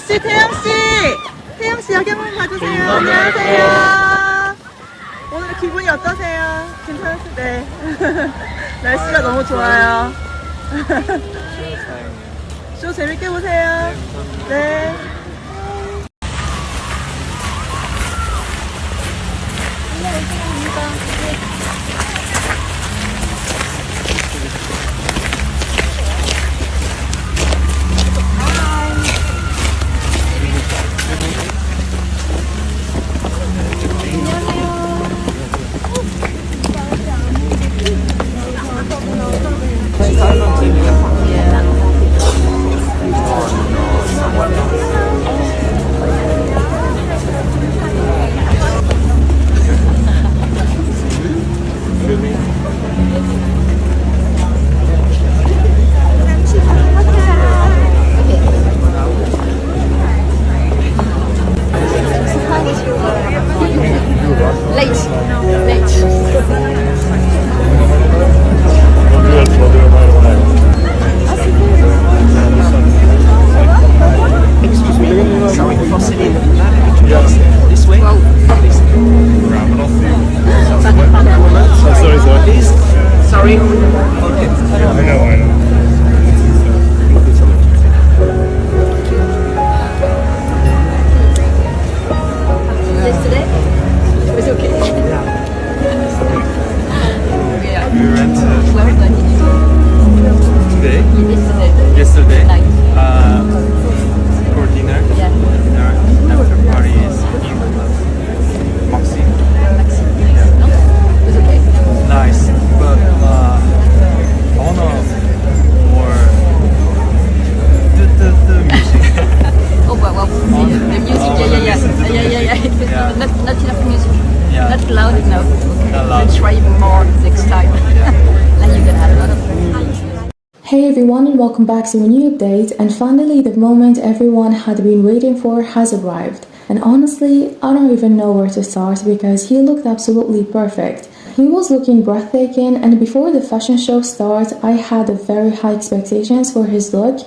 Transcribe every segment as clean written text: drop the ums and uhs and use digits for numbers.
씨, 태영 씨, 태영 씨 여기 한번 봐주세요. 안녕하세요. 오늘 기분이 어떠세요? 괜찮으세요? 네. 날씨가 너무 좋아요. 쇼 재밌게 보세요. 네. Hey everyone, and welcome back to a new update. And finally, the moment everyone had been waiting for has arrived. And honestly, I don't even know where to start because he looked absolutely perfect. He was looking breathtaking, and before the fashion show started, I had very high expectations for his look,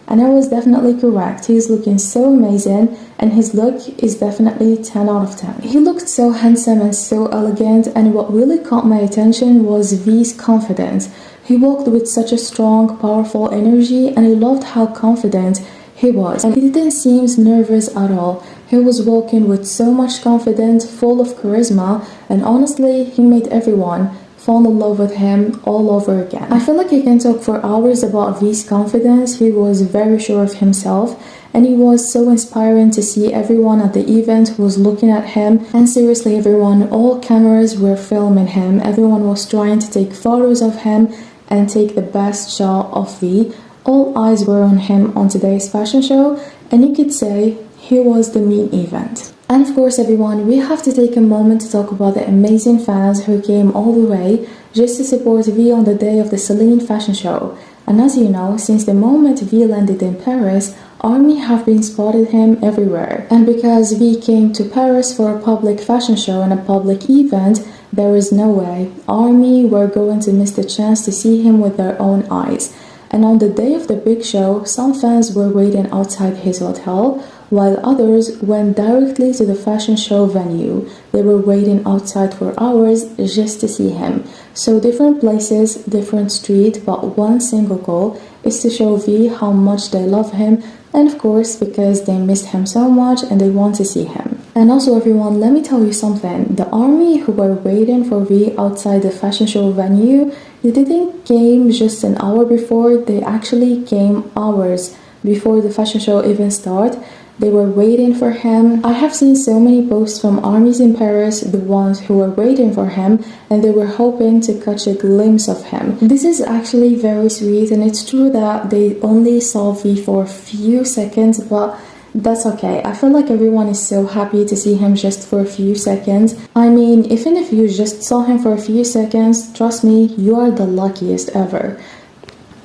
and I was definitely correct. He's looking so amazing, and his look is definitely 10 out of 10. He looked so handsome and so elegant, and what really caught my attention was V's confidence. He walked with such a strong, powerful energy, and I loved how confident he was. And he didn't seem nervous at all. He was walking with so much confidence, full of charisma, and honestly, he made everyone fall in love with him all over again. I feel like I can talk for hours about V's confidence. He was very sure of himself, and he was so inspiring to see. Everyone at the event was looking at him, and seriously everyone, all cameras were filming him. Everyone was trying to take photos of him and take the best shot of V. All eyes were on him on today's fashion show, and you could say he was the main event. And of course everyone, we have to take a moment to talk about the amazing fans who came all the way just to support V on the day of the Celine fashion show. And as you know, since the moment V landed in Paris, ARMY have been spotting him everywhere. And because V came to Paris for a public fashion show and a public event, there is no way ARMY were going to miss the chance to see him with their own eyes. And on the day of the big show, some fans were waiting outside his hotel, while others went directly to the fashion show venue. They were waiting outside for hours just to see him. So different places, different street, but one single goal is to show V how much they love him, and of course because they missed him so much and they want to see him. And also everyone, let me tell you something. The ARMY who were waiting for V outside the fashion show venue, they didn't came just an hour before, they actually came hours before the fashion show even started. They were waiting for him. I have seen so many posts from ARMYs in Paris, the ones who were waiting for him, and they were hoping to catch a glimpse of him. This is actually very sweet, and it's true that they only saw V for a few seconds, but that's okay. I feel like everyone is so happy to see him just for a few seconds. I mean, even if you just saw him for a few seconds, trust me, you are the luckiest ever.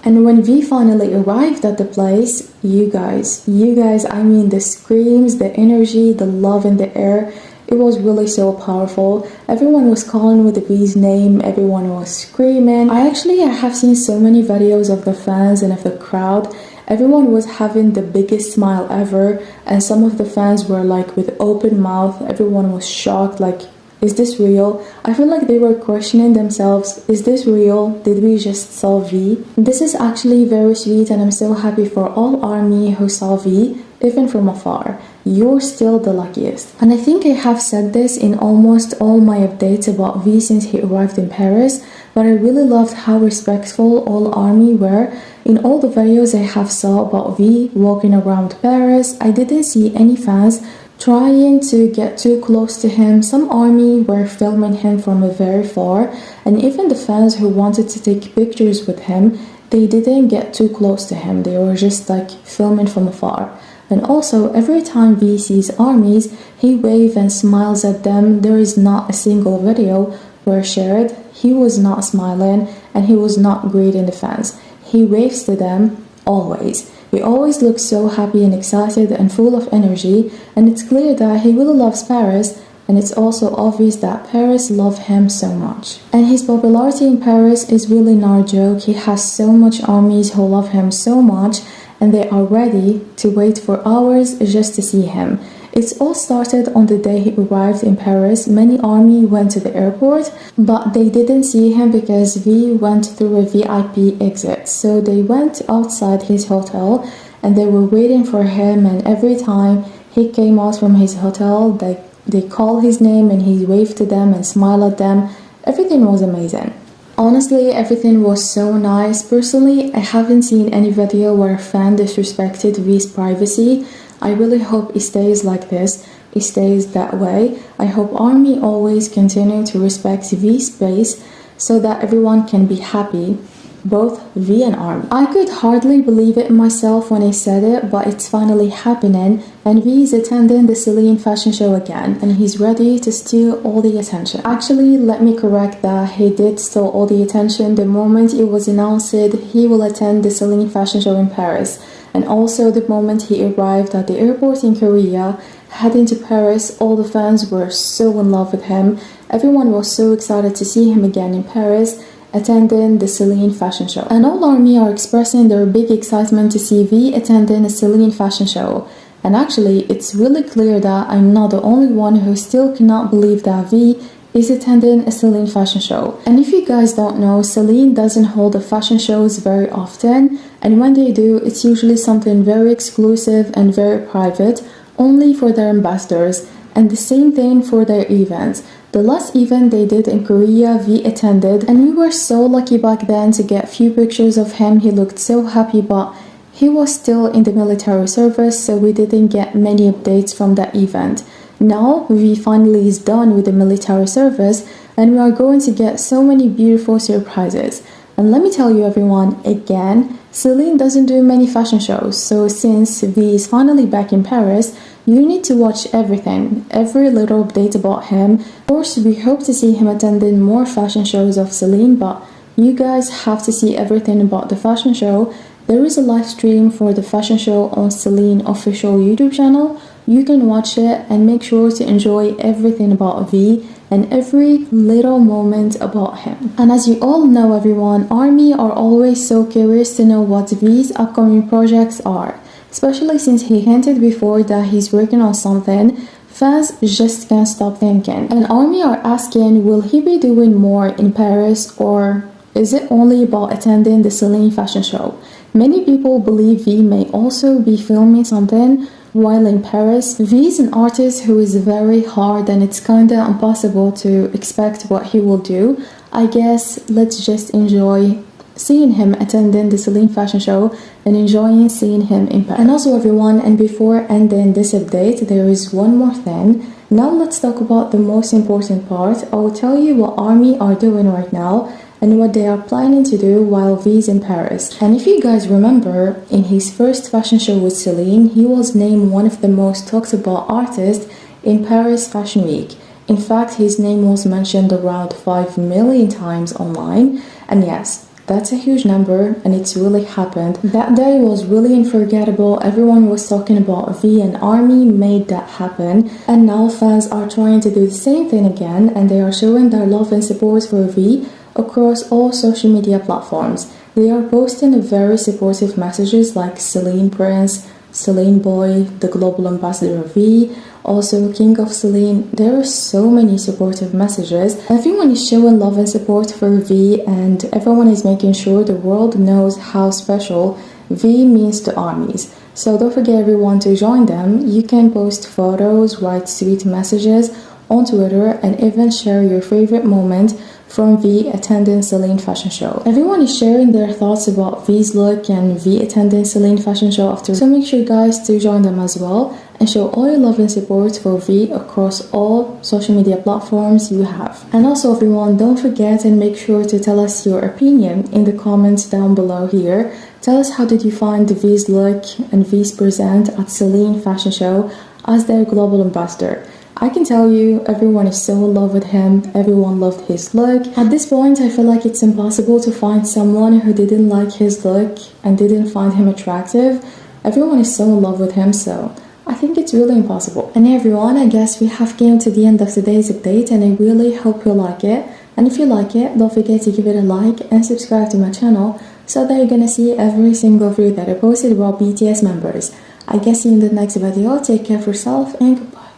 And when V finally arrived at the place, you guys, I mean the screams, the energy, the love in the air, it was really so powerful. Everyone was calling with V's name, everyone was screaming. I have seen so many videos of the fans and of the crowd, Everyone was having the biggest smile ever, and some of the fans were like with open mouth. Everyone was shocked, like, is this real? I feel like they were questioning themselves, is this real? Did we just saw V? This is actually very sweet, and I'm so happy for all ARMY who saw V, even from afar. You're still the luckiest. And I think I have said this in almost all my updates about V since he arrived in Paris, but I really loved how respectful all ARMY were. In all the videos I have saw about V walking around Paris, I didn't see any fans trying to get too close to him. Some ARMY were filming him from very far, and even the fans who wanted to take pictures with him, they didn't get too close to him. They were just like filming from afar. And also, every time V sees ARMYs, he waves and smiles at them. There is not a single video where shared he was not smiling and he was not greeting the fans. He waves to them always. He always looks so happy and excited and full of energy, and it's clear that he really loves Paris, and it's also obvious that Paris loves him so much. And his popularity in Paris is really not a joke. He has so much ARMYs who love him so much, and they are ready to wait for hours just to see him. It's all started on the day he arrived in Paris. Many ARMY went to the airport, but they didn't see him because V went through a VIP exit. So they went outside his hotel and they were waiting for him, and every time he came out from his hotel, they called his name and he waved to them and smiled at them. Everything was amazing. Honestly, everything was so nice. Personally, I haven't seen any video where a fan disrespected V's privacy. I really hope it stays like this. It stays that way. I hope ARMY always continue to respect V's space so that everyone can be happy, both V and ARMY. I could hardly believe it myself when I said it, but it's finally happening, and V is attending the Celine fashion show again, and he's ready to steal all the attention. Actually, let me correct that. He did steal all the attention the moment it was announced he will attend the Celine fashion show in Paris. And also the moment he arrived at the airport in Korea, heading to Paris, all the fans were so in love with him. Everyone was so excited to see him again in Paris, attending the Celine fashion show. And all ARMY are expressing their big excitement to see V attending a Celine fashion show. And actually, it's really clear that I'm not the only one who still cannot believe that V is attending a Celine fashion show. And if you guys don't know, Celine doesn't hold the fashion shows very often, and when they do, it's usually something very exclusive and very private, only for their ambassadors, and the same thing for their events. The last event they did in Korea, V attended, and we were so lucky back then to get few pictures of him. He looked so happy, but he was still in the military service, so we didn't get many updates from that event. Now, V finally is done with the military service, and we are going to get so many beautiful surprises. And let me tell you everyone, again, Celine doesn't do many fashion shows, so since V is finally back in Paris, you need to watch everything, every little update about him. Of course, we hope to see him attending more fashion shows of Celine, but you guys have to see everything about the fashion show. There is a live stream for the fashion show on Celine official YouTube channel. You can watch it and make sure to enjoy everything about V and every little moment about him. And as you all know everyone, ARMY are always so curious to know what V's upcoming projects are. Especially since he hinted before that he's working on something, fans just can't stop thinking. And ARMY are asking, will he be doing more in Paris, or is it only about attending the Celine fashion show? Many people believe V may also be filming something while in Paris. V is an artist who is very hard, and it's kinda impossible to expect what he will do. I guess let's just enjoy seeing him attending the Celine fashion show and enjoying seeing him in Paris. And also everyone, and before ending this update, there is one more thing. Now let's talk about the most important part. I will tell you what ARMY are doing right now and what they are planning to do while V is in Paris. And if you guys remember, in his first fashion show with Celine, he was named one of the most talked about artists in Paris Fashion Week. In fact, his name was mentioned around 5 million times online. And yes, that's a huge number, and it's really happened. That day was really unforgettable. Everyone was talking about V, and ARMY made that happen. And now fans are trying to do the same thing again, and they are showing their love and support for V across all social media platforms. They are posting very supportive messages like Celine Prince, Celine Boy, the global ambassador of V, also King of Celine. There are so many supportive messages. Everyone is showing love and support for V, and everyone is making sure the world knows how special V means to armies. So don't forget everyone to join them. You can post photos, write sweet messages on Twitter, and even share your favorite moment from V attending Celine fashion show. Everyone is sharing their thoughts about V's look and V attending Celine fashion show after. So make sure guys to join them as well and show all your love and support for V across all social media platforms you have. And also everyone, don't forget and make sure to tell us your opinion in the comments down below here. Tell us how did you find V's look and V's present at Celine fashion show as their global ambassador. I can tell you, everyone is so in love with him, everyone loved his look. At this point, I feel like it's impossible to find someone who didn't like his look and didn't find him attractive. Everyone is so in love with him, so I think it's really impossible. And everyone, I guess we have came to the end of today's update, and I really hope you like it. And if you like it, don't forget to give it a like and subscribe to my channel so that you're gonna see every single video that I posted about BTS members. I guess see you in the next video. Take care of yourself and goodbye.